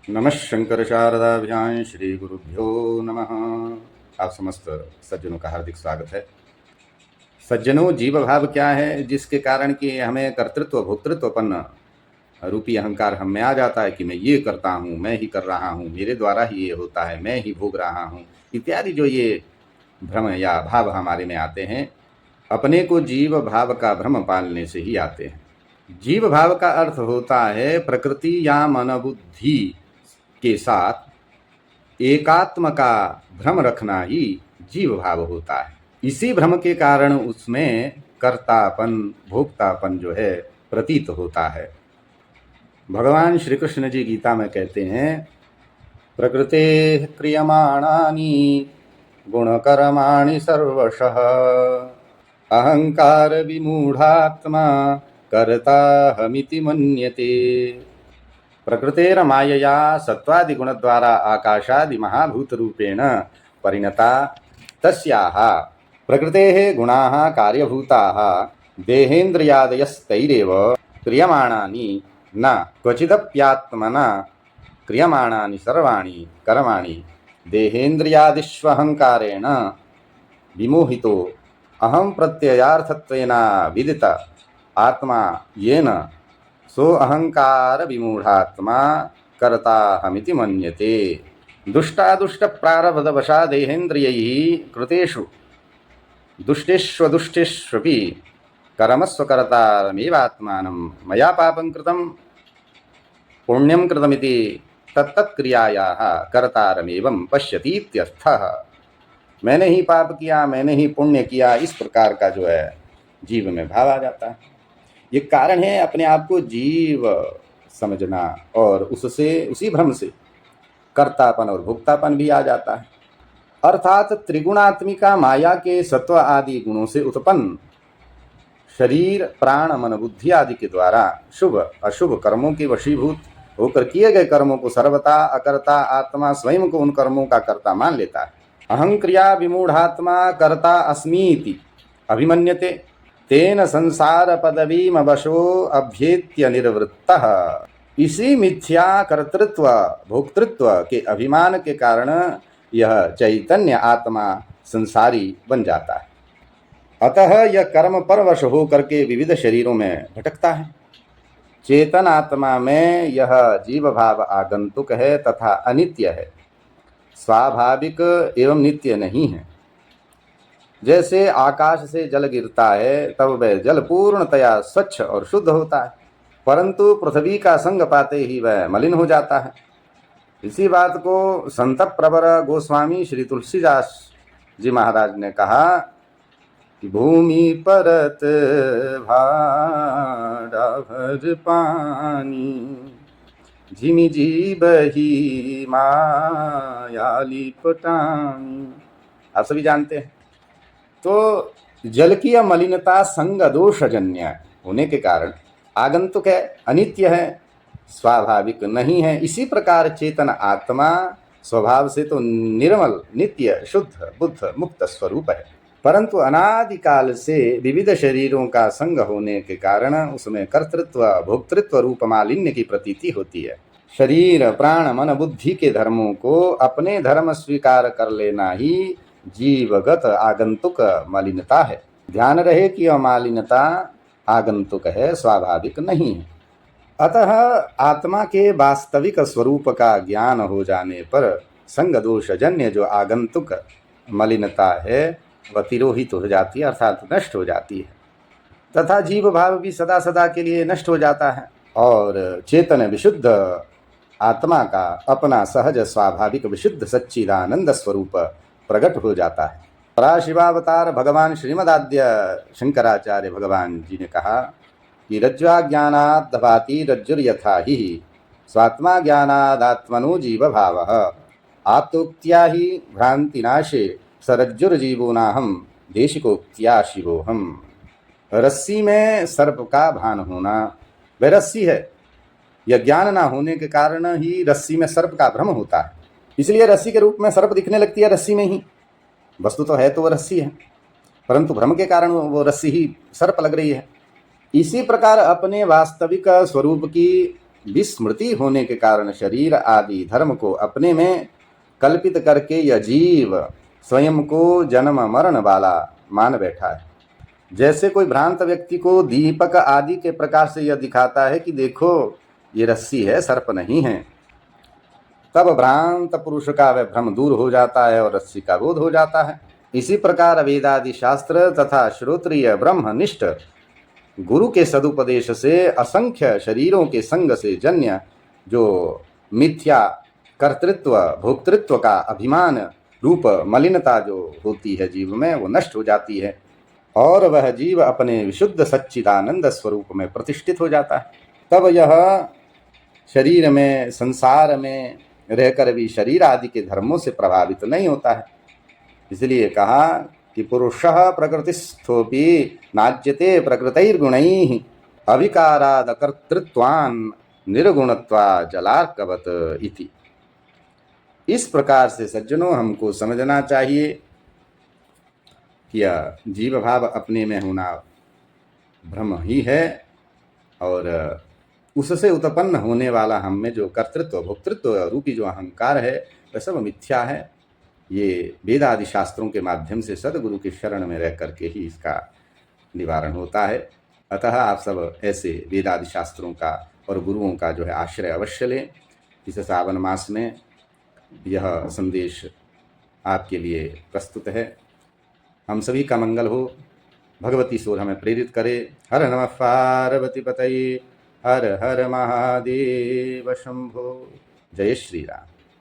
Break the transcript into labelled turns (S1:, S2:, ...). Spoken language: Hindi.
S1: नमः शंकर शारदाभ्यां श्री गुरुभ्यो नमः। आप समस्त सज्जनों का हार्दिक स्वागत है। सज्जनों, जीव भाव क्या है जिसके कारण कि हमें कर्तृत्व भोक्तृत्वपन्न रूपी अहंकार हम में आ जाता है कि मैं ये करता हूँ, मैं ही कर रहा हूँ, मेरे द्वारा ही ये होता है, मैं ही भोग रहा हूँ इत्यादि जो ये भ्रम या भाव हमारे में आते हैं, अपने को जीव भाव का भ्रम पालने से ही आते हैं। जीव भाव का अर्थ होता है प्रकृति या मनोबुद्धि के साथ एकात्म का भ्रम रखना ही जीव भाव होता है। इसी भ्रम के कारण उसमें कर्तापन भोक्तापन जो है प्रतीत होता है। भगवान श्री कृष्ण जी गीता में कहते हैं, प्रकृते क्रियमाणानि गुणकर्माणि सर्वशः अहंकार विमूढ़ात्मा कर्ताहमिति मन्यते। प्रकृतेर मायया सत्वादि गुण द्वारा आकाशादि महाभूत रूपेण परिणता तस्याः प्रकृतेः गुणाः कार्यभूताः देहेन्द्रियादयस्तैरेव क्रियमाणानि न क्वचिदप्यात्मना क्रियमाणानि सर्वाणि कर्माणि देहेन्द्रियादिष्वहंकारेण विमोहितो अहं प्रत्ययार्थत्वेन विदित आत्मा येन सो अहंकार विमूढ़ात्मा कर्ताहमिति मन्यते। दुष्टादुष्ट प्रारब्धवशा देहेन्द्रियैः कृतेषु दुष्टेष्वदुष्टेष्वपि कर्मस्वकर्तारमेवात्मानं मया पापं कृतं पुण्यं कृतमिति तत्तत्क्रियायाः कर्तारमेवं पश्यतीत्यर्थः। मैंने ही पाप किया, मैंने ही पुण्य किया, इस प्रकार का जो है जीव में भाव आ जाता है। ये कारण है अपने आप को जीव समझना, और उससे उसी भ्रम से कर्तापन और भोक्तापन भी आ जाता है। अर्थात त्रिगुणात्मिका माया के सत्व आदि गुणों से उत्पन्न शरीर प्राण मन बुद्धि आदि के द्वारा शुभ अशुभ कर्मों के वशीभूत होकर किए गए कर्मों को सर्वथा अकर्ता आत्मा स्वयं को उन कर्मों का कर्ता मान लेता है। अहंक्रिया विमूढ़ात्मा कर्ता अस्मीति अभिमन्यते तेन संसार पदवीम वशो अभ्येत्य निर्वृत्तः। इसी मिथ्या कर्तृत्व भोक्तृत्व के अभिमान के कारण यह चैतन्य आत्मा संसारी बन जाता है। अतः यह कर्म परवश हो करके विविध शरीरों में भटकता है। चेतन आत्मा में यह जीव भाव आगंतुक है तथा अनित्य है, स्वाभाविक एवं नित्य नहीं है। जैसे आकाश से जल गिरता है तब वह जल पूर्णतया स्वच्छ और शुद्ध होता है, परंतु पृथ्वी का संग पाते ही वह मलिन हो जाता है। इसी बात को संत प्रवर गोस्वामी श्री तुलसीदास जी महाराज ने कहा कि भूमि परत भाड़ा भर पानी झिमि जी बही मायाली पटानी। आप सभी जानते हैं। तो जल की मलिनता संग दोषजन्य होने के कारण आगंतुक है, अनित्य है, स्वाभाविक नहीं है। इसी प्रकार चेतन आत्मा स्वभाव से तो निर्मल नित्य शुद्ध बुद्ध मुक्त स्वरूप है, परंतु अनादिकाल से विविध शरीरों का संग होने के कारण उसमें कर्तृत्व भोक्तृत्व रूप मालिन्य की प्रतीति होती है। शरीर प्राण मन बुद्धि के धर्मों को अपने धर्म स्वीकार कर लेना ही जीवगत आगंतुक मलिनता है। ध्यान रहे कि यह मालिनता आगंतुक है, स्वाभाविक नहीं है। अतः आत्मा के वास्तविक स्वरूप का ज्ञान हो जाने पर संग दोषजन्य जो आगंतुक मलिनता है वह तिरोहित हो जाती है, अर्थात नष्ट हो जाती है, तथा जीव भाव भी सदा सदा के लिए नष्ट हो जाता है और चेतन विशुद्ध आत्मा का अपना सहज स्वाभाविक विशुद्ध सच्चिदानंद स्वरूप प्रकट हो जाता है। पराशिवावतार भगवान श्रीमदाद्य शंकराचार्य भगवान जी ने कहा कि रज्ज्वा ज्ञानात् दभाति रज्जुर्यथा हि स्वात्मा ज्ञानादात्मनो जीव भावः आप्तोक्त्या हि भ्रांतिनाशे सरज्जुर्जीवो नाहम देशिकोक्त्या शिवोहम। रस्सी में सर्प का भान होना, वह रस्सी है। यह ज्ञान ना होने के कारण ही रस्सी में सर्प का भ्रम होता है, इसलिए रस्सी के रूप में सर्प दिखने लगती है रस्सी में ही। वस्तु तो है तो वह रस्सी है, परंतु भ्रम के कारण वो रस्सी ही सर्प लग रही है। इसी प्रकार अपने वास्तविक स्वरूप की विस्मृति होने के कारण शरीर आदि धर्म को अपने में कल्पित करके यह जीव स्वयं को जन्म मरण वाला मान बैठा है। जैसे कोई भ्रांत व्यक्ति को दीपक आदि के प्रकाश से यह दिखाता है कि देखो ये रस्सी है, सर्प नहीं है, तब भ्रांत पुरुष का वह भ्रम दूर हो जाता है और रस्सी का बोध हो जाता है। इसी प्रकार वेदादि शास्त्र तथा श्रोत्रिय ब्रह्मनिष्ठ गुरु के सदुपदेश से असंख्य शरीरों के संग से जन्य जो मिथ्या कर्तृत्व भोक्तृत्व का अभिमान रूप मलिनता जो होती है जीव में, वो नष्ट हो जाती है और वह जीव अपने विशुद्ध सच्चिदानंद स्वरूप में प्रतिष्ठित हो जाता है। तब यह शरीर में, संसार में रहकर भी शरीर आदि के धर्मों से प्रभावित नहीं होता है। इसलिए कहा कि पुरुषः प्रकृतिस्थोपि नाज्यते प्रकृतैर्गुणैः अविकाराद कर्तृत्वान् निर्गुणत्वा जलार्कवत् इति। इस प्रकार से सज्जनों हमको समझना चाहिए कि यह जीव भाव अपने में होना भ्रम ही है और उससे उत्पन्न होने वाला हम में जो कर्तृत्व भोक्तृत्व रूपी जो अहंकार है वह सब मिथ्या है। ये वेदादि शास्त्रों के माध्यम से सदगुरु के शरण में रह करके ही इसका निवारण होता है। अतः आप सब ऐसे वेदादि शास्त्रों का और गुरुओं का जो है आश्रय अवश्य लें। इस सावन मास में यह संदेश आपके लिए प्रस्तुत है। हम सभी का मंगल हो, भगवती सोर हमें प्रेरित करे। हर नमः पार्वती पतये, हर हर महादेव शंभो। जय श्री राम।